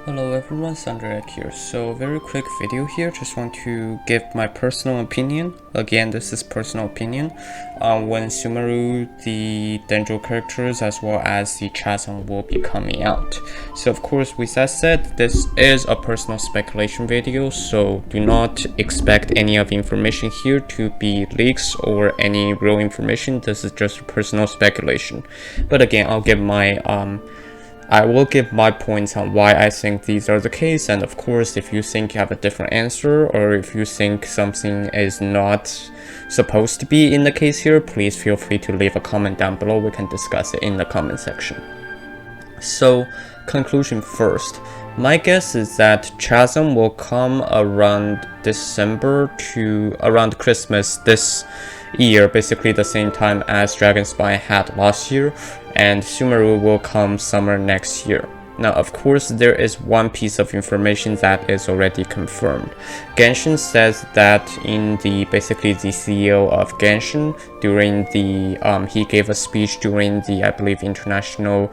Hello everyone, Sandrak here. So very quick video here, just want to give my personal opinion. Again, this is personal opinion when Sumeru, the Dendro characters as well as the Chasm will be coming out. So of course, with that said, this is a personal speculation video, so do not expect any of the information here to be leaks or any real information. This is just personal speculation. But again, I will give my points on why I think these are the case, and of course if you think you have a different answer or if you think something is not supposed to be in the case here, please feel free to leave a comment down below. We can discuss it in the comment section. So conclusion first, my guess is that Chasm will come around December to around Christmas this year, basically the same time as Dragon Spine had last year, and Sumeru will come summer next year. Now of course there is one piece of information that is already confirmed. Genshin says that in the basically the CEO of Genshin during the he gave a speech during the I believe international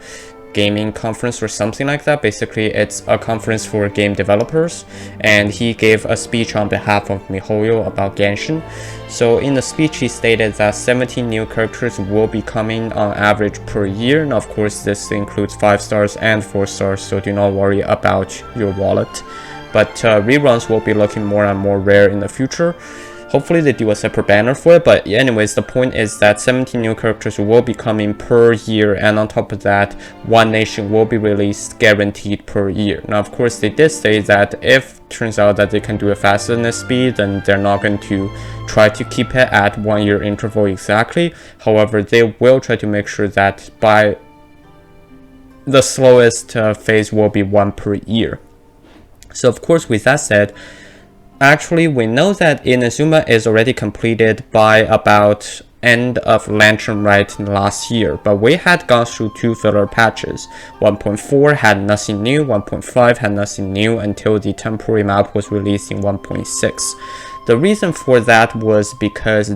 gaming conference or something like that. Basically it's a conference for game developers, and he gave a speech on behalf of MiHoYo about Genshin. So in the speech he stated that 17 new characters will be coming on average per year. Now of course this includes 5 stars and 4 stars, so do not worry about your wallet. But reruns will be looking more and more rare in the future. Hopefully they do a separate banner for it, but anyways, the point is that 17 new characters will be coming per year, and on top of that, one nation will be released guaranteed per year. Now of course they did say that if it turns out that they can do it faster than this speed, then they're not going to try to keep it at 1 year interval exactly. However, they will try to make sure that by the slowest phase will be 1 per year. So of course, with that said, actually, we know that Inazuma is already completed by about end of Lantern Rite last year, but we had gone through 2 filler patches. 1.4 had nothing new, 1.5 had nothing new until the temporary map was released in 1.6. The reason for that was because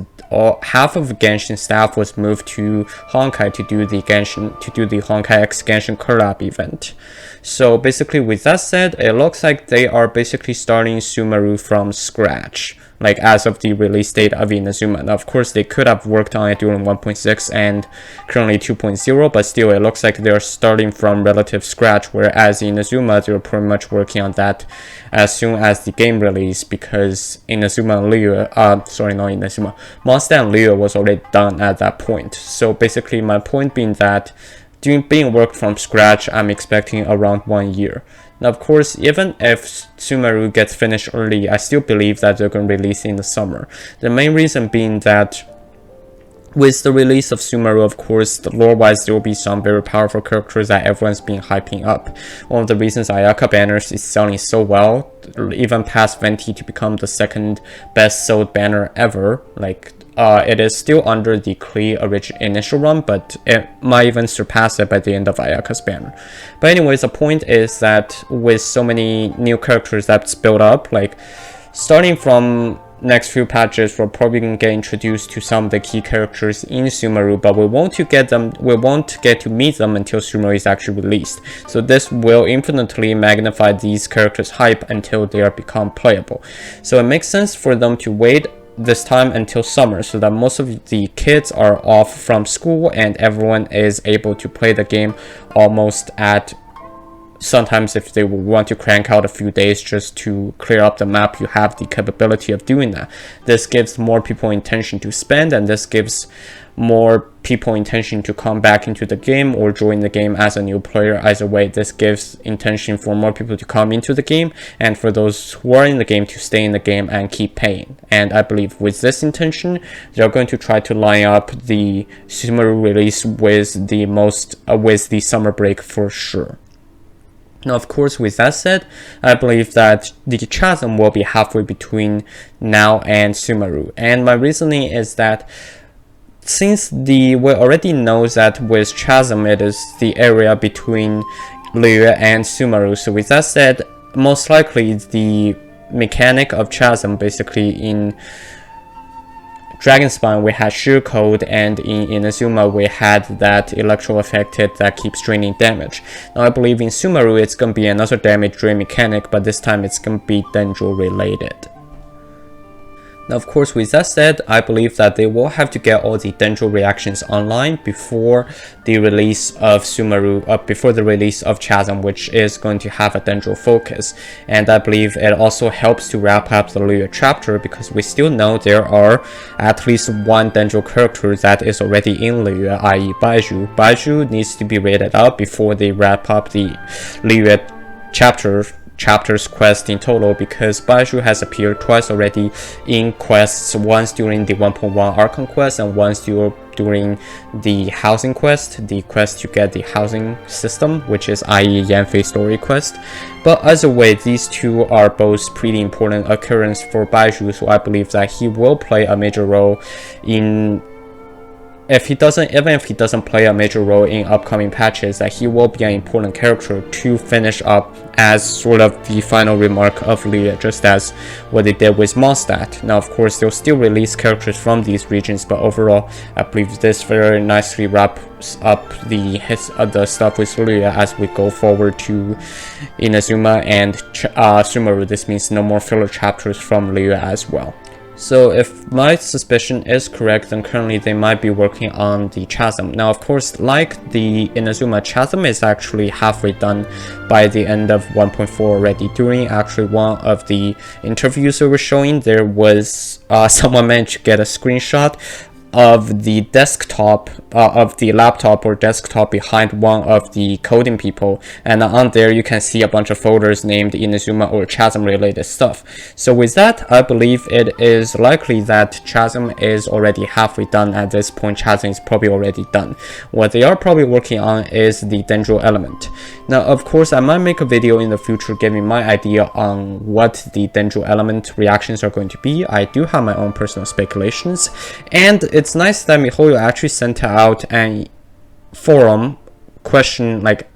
half of Genshin staff was moved to Honkai to do the Honkai X Genshin collab event. So basically, with that said, it looks like they are basically starting Sumeru from scratch, like as of the release date of Inazuma. Now of course they could have worked on it during 1.6 and currently 2.0, but still it looks like they're starting from relative scratch, whereas Inazuma they're pretty much working on that as soon as the game release, because Inazuma and Liyue, sorry, not Inazuma, Monster and Liyue was already done at that point. So basically my point being that being worked from scratch, I'm expecting around 1 year. Now of course, even if Sumeru gets finished early, I still believe that they're going to release in the summer. The main reason being that with the release of Sumeru, of course, lore-wise, there will be some very powerful characters that everyone's been hyping up. One of the reasons Ayaka banners is selling so well, even past Venti to become the second best sold banner ever, like it is still under the Klee initial run, but it might even surpass it by the end of Ayaka's banner. But anyways, the point is that with so many new characters that's built up, like starting from next few patches, we're probably going to get introduced to some of the key characters in Sumeru, but we won't get to meet them until Sumeru is actually released. So this will infinitely magnify these characters' hype until they are become playable. So it makes sense for them to wait this time until summer, so that most of the kids are off from school and everyone is able to play the game almost at, sometimes if they want to crank out a few days just to clear up the map, you have the capability of doing that. This gives more people intention to spend, and this gives more people intention to come back into the game or join the game as a new player. Either way, this gives intention for more people to come into the game, and for those who are in the game to stay in the game and keep paying. And I believe with this intention, they're going to try to line up the Sumeru release with the summer break for sure. Now of course, with that said, I believe that the Chasm will be halfway between now and Sumeru, and my reasoning is that since we already know that with Chasm it is the area between Liyue and Sumeru, so with that said, most likely the mechanic of Chasm basically in Dragonspine we had Sheer Code, and in Inazuma we had that Electro Affected that keeps draining damage. Now I believe in Sumeru it's gonna be another damage drain mechanic, but this time it's gonna be Dendro related. Now of course, with that said, I believe that they will have to get all the Dendro reactions online before the release of Sumeru, before the release of Chasm, which is going to have a Dendro focus. And I believe it also helps to wrap up the Liyue chapter, because we still know there are at least one Dendro character that is already in Liyue, i.e. Baizhu. Baizhu needs to be rated out before they wrap up the Liyue chapters quest in total, because Baizhu has appeared twice already in quests, once during the 1.1 Archon quest and once during the housing quest, the quest to get the housing system, which is i.e. Yanfei story quest. But either way, these two are both pretty important occurrence for Baizhu, so I believe that he will play a major role in even if he doesn't play a major role in upcoming patches, that he will be an important character to finish up as sort of the final remark of Liyue, just as what they did with Mondstadt. Now of course they'll still release characters from these regions, but overall I believe this very nicely wraps up the stuff with Liyue as we go forward to Inazuma and Sumeru. This means no more filler chapters from Liyue as well. So if my suspicion is correct, then currently they might be working on the Chasm. Now of course, like the Inazuma, Chasm is actually halfway done by the end of 1.4 already. During actually one of the interviews they were showing, there was someone managed to get a screenshot of the desktop, of the laptop or desktop behind one of the coding people, and on there you can see a bunch of folders named Inazuma or Chasm related stuff. So with that, I believe it is likely that Chasm is already halfway done at this point. Chasm is probably already done. What they are probably working on is the Dendro element. Now of course, I might make a video in the future giving my idea on what the Dendro element reactions are going to be. I do have my own personal speculations, and it's nice that MiHoYo actually sent out a forum question. Like,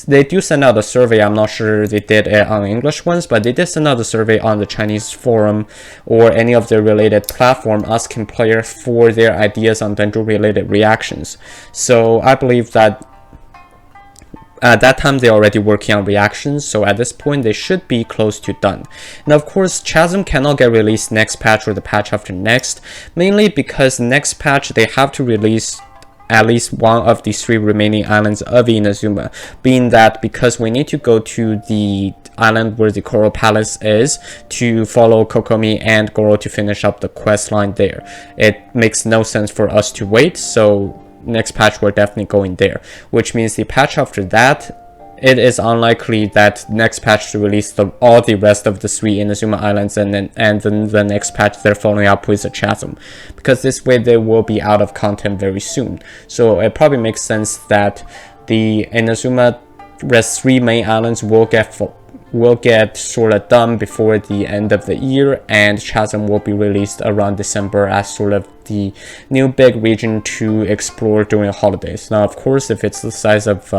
they do send out a survey. I'm not sure they did it on English ones, but they did send out a survey on the Chinese forum or any of their related platform, asking players for their ideas on Dendro related reactions. So I believe that at that time they're already working on reactions, so at this point they should be close to done. Now of course, Chasm cannot get released next patch or the patch after next, mainly because next patch they have to release at least one of the 3 remaining islands of Inazuma, being that because we need to go to the island where the Coral Palace is to follow Kokomi and Goro to finish up the quest line there. It makes no sense for us to wait, so next patch we're definitely going there, which means the patch after that, it is unlikely that next patch to release all the rest of the 3 Inazuma Islands, and then the next patch they're following up with a Chasm, because this way they will be out of content very soon. So it probably makes sense that the Inazuma rest 3 main islands will get sort of done before the end of the year, and Chasm will be released around December as sort of the new big region to explore during holidays. Now of course, if it's the size of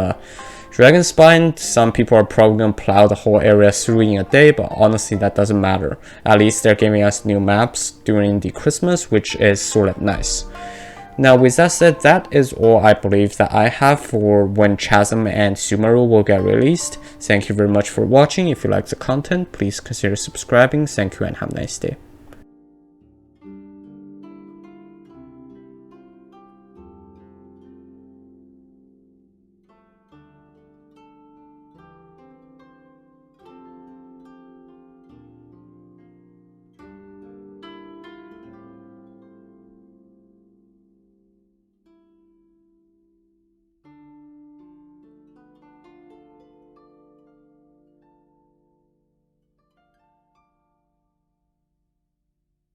Dragonspine, some people are probably going to plow the whole area through in a day, but honestly that doesn't matter. At least they're giving us new maps during the Christmas, which is sort of nice. Now with that said, that is all I believe that I have for when Chasm and Sumeru will get released. Thank you very much for watching. If you like the content, please consider subscribing. Thank you and have a nice day.